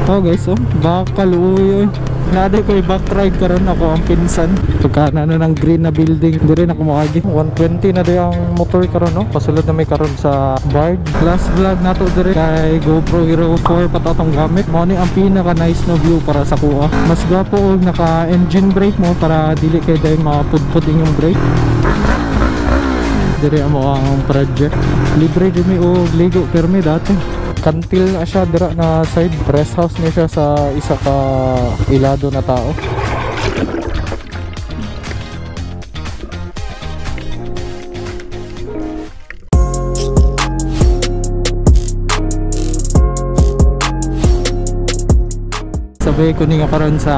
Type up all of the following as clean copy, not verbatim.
Oh guys, oh, bakal uy. Naday ko i-back ride karon ako ang pinsan. Pagkana ng green na building, di rin ako maagi. 120 na di ang motor karon, no? Pasulod na may karon sa Bard. Last vlog nato dire kay GoPro Hero 4 patatong gamit. Mo ni ang pinaka nice na view para sa kuha. Mas gwapo og naka engine brake mo para dili kay day mapudpud inyong brake. Dire mo ang project. Libre din mi og ligo permi dati. Kantil na siya dira na side, rest house niya siya sa isa ka ilado na tao. Sabay ko ni nga karon sa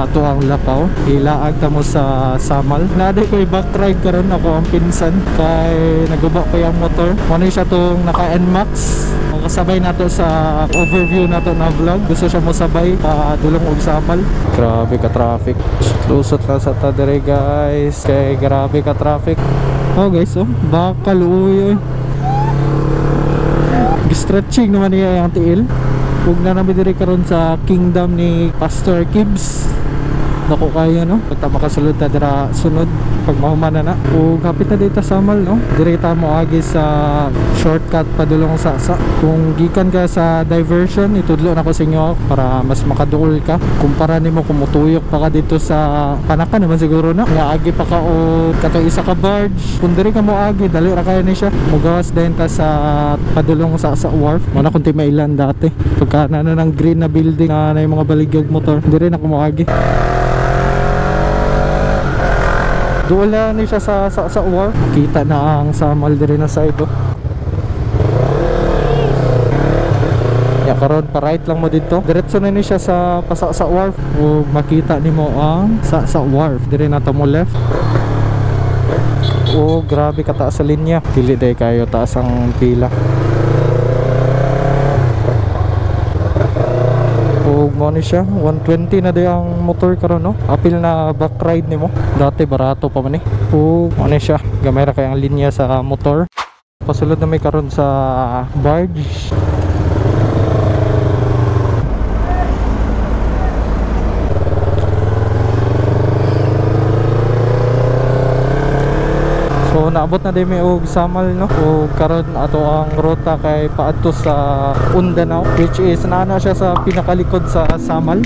ato ang Lakaw, ilaag ta mo sa Samal. Naday ko i-back ride karon ako ang pinsan kay naguba ko yung motor. Ano siya tong naka NMAX. Kasabay nato sa overview nato na vlog. Gusto siya mo sabay dulong og Samal. Grabe ka traffic. Lusot lang sa tadere guys. Kay grabe ka traffic. Oh guys, oh, bakal uy. Stretching naman niya yung tiil. Huwag na namin dire karon sa kingdom ni Pastor Kibbs. Nako kaya, no? Pagta makasulod ta dira sunod pag mahumana na. O kapit na dito sa Samal, no? Direta mo agi sa shortcut padulong sa kung gikan ka sa diversion, itudlo na ko sa inyo para mas makaduol ka. Kumpara nimo kung mutuyok pa ka dito sa Panakan naman siguro na. Nga agi pa ka o katong isa ka barge. Kung diri ka mo agi, dali ra kaya ni siya. Mugawas din ta sa padulong sa wharf. Mana kunti mailan dati. Pagka na ng green na building na yung mga baligyog motor, diri na ko mo agi. Duwala ni siya sa wharf. Kita na ang Samal dire na side, oh. Ya karon pa right lang mo dito. Diretso na ni siya sa wharf. O makita nimo ang sa wharf. Dire na to mo left. Oh, grabe kataas sa linya. Dili day kayo taas ang pila. Mo ni siya 120 na di ang motor karon, no? Apil na back ride nimo. Dati barato pa man eh. Mo ni siya gamay ra kay ang linya sa motor. Pasulod na may karon sa barge. So naabot na din may og Samal, no? O karon ato ang ruta kay paadto sa Undanao, which is naana siya sa pinakalikod sa Samal.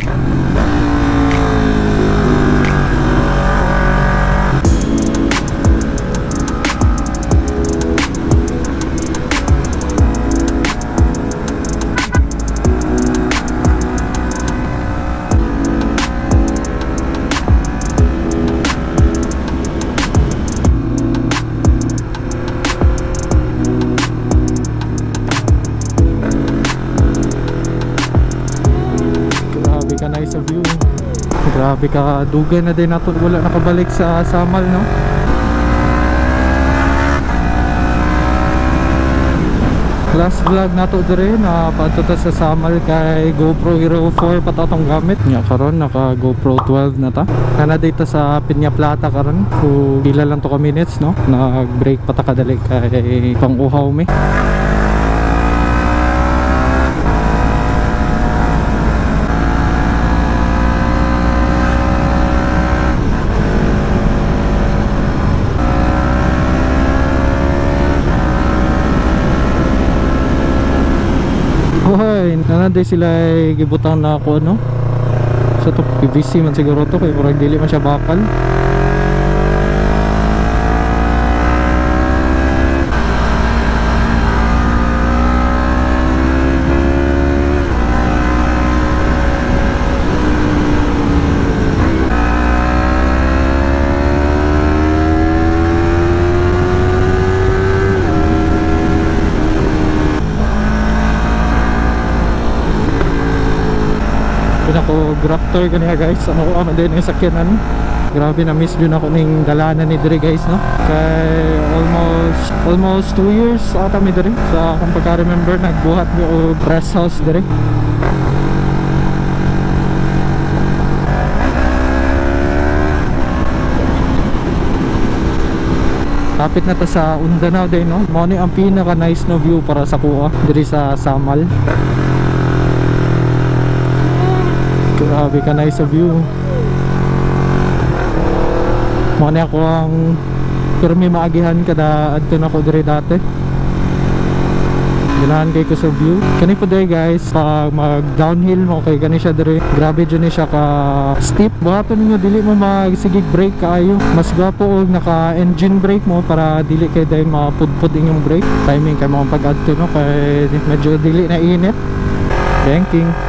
Nice view. Grabe ka dugay na din nato wala nakabalik sa Samal, no? Last vlog nato dire na paadto ta sa Samal kay GoPro Hero 4 patatong gamit. Nya karon naka GoPro 12 na ta. Kana dito sa Piña Plata karon. So pila lang to ka minutes, no? Nag-break pa ta kadali kay pang-uhaw mi. Hoy, nananday sila ay gibutang na ako, no? Sa to PVC man siguro to kay murag dili man siya bakal. Ako grafter kaniya guys, ano ko din yung sakyanan. Grabe na miss yun ako ning dalanan ni dire guys, no? Kay almost 2 years ata mi dire sa kung pagka-remember nagbuhat mi o rest house dire. Kapit na to sa Undanao din, no? Mo ni ang pinaka nice na view para sa kuha dire sa Samal. Grabe ka nice sa view. Mo ni ako ang permi maagihan kada adto na ko diri dati. Ganahan kay ko sa view. Kani po diri guys, pag mag downhill mo kay gani siya diri. Grabe jud ni siya ka steep. Buhaton ninyo dili mo magsigig brake kaayo. Mas gwapo og naka engine brake mo para dili kay dayon mapudpud inyong brake. Timing kay mo pag adto no kay medyo dili na init. Banking.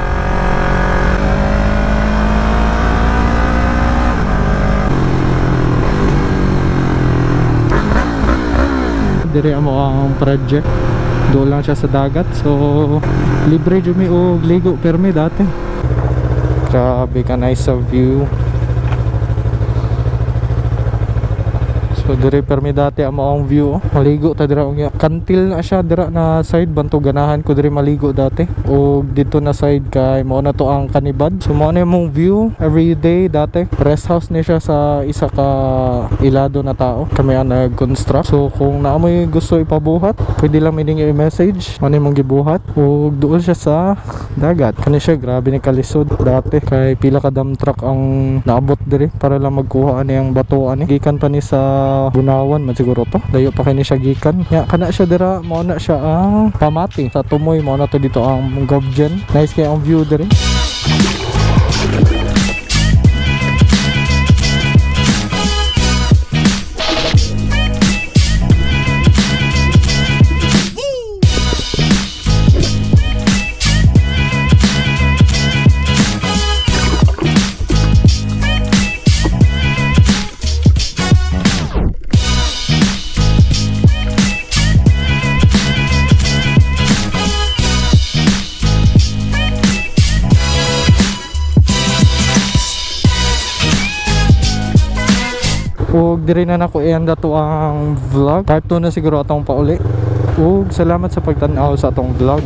Diri amo ang project. Doon lang siya sa dagat. So libre jud mi og ligo permi dati. Grabe ka nice sa view. So diri permi dati amo ang view. Maligo ta dira unya. Kantil na siya dira na side banto ganahan ko diri maligo dati. Og dito na side kay mao na to ang kanibad. So mao na imong view every day dati. Rest house ni siya sa isa ka ilado na tao. Kami ang nag-construct. So kung naamoy gusto ipabuhat, pwede lang mining i-message. Mao na imong gibuhat. Og duol siya sa dagat. Kani siya grabe ni kalisod dati. Kay pila ka dump truck ang naabot diri para lang magkuha ani ang bato ani. Gikan pa ni sa Bunawan man siguro to. Dayo pa kani siya gikan. Ya kana siya dira mao na siya ang Pamati sa Tumoy mao na to dito ang Govgen. Nice kay ang view diri. Ug diri na nako i-end to ang vlog. Part 2 na siguro atong pauli. Ug salamat sa pagtan-aw sa atong vlog.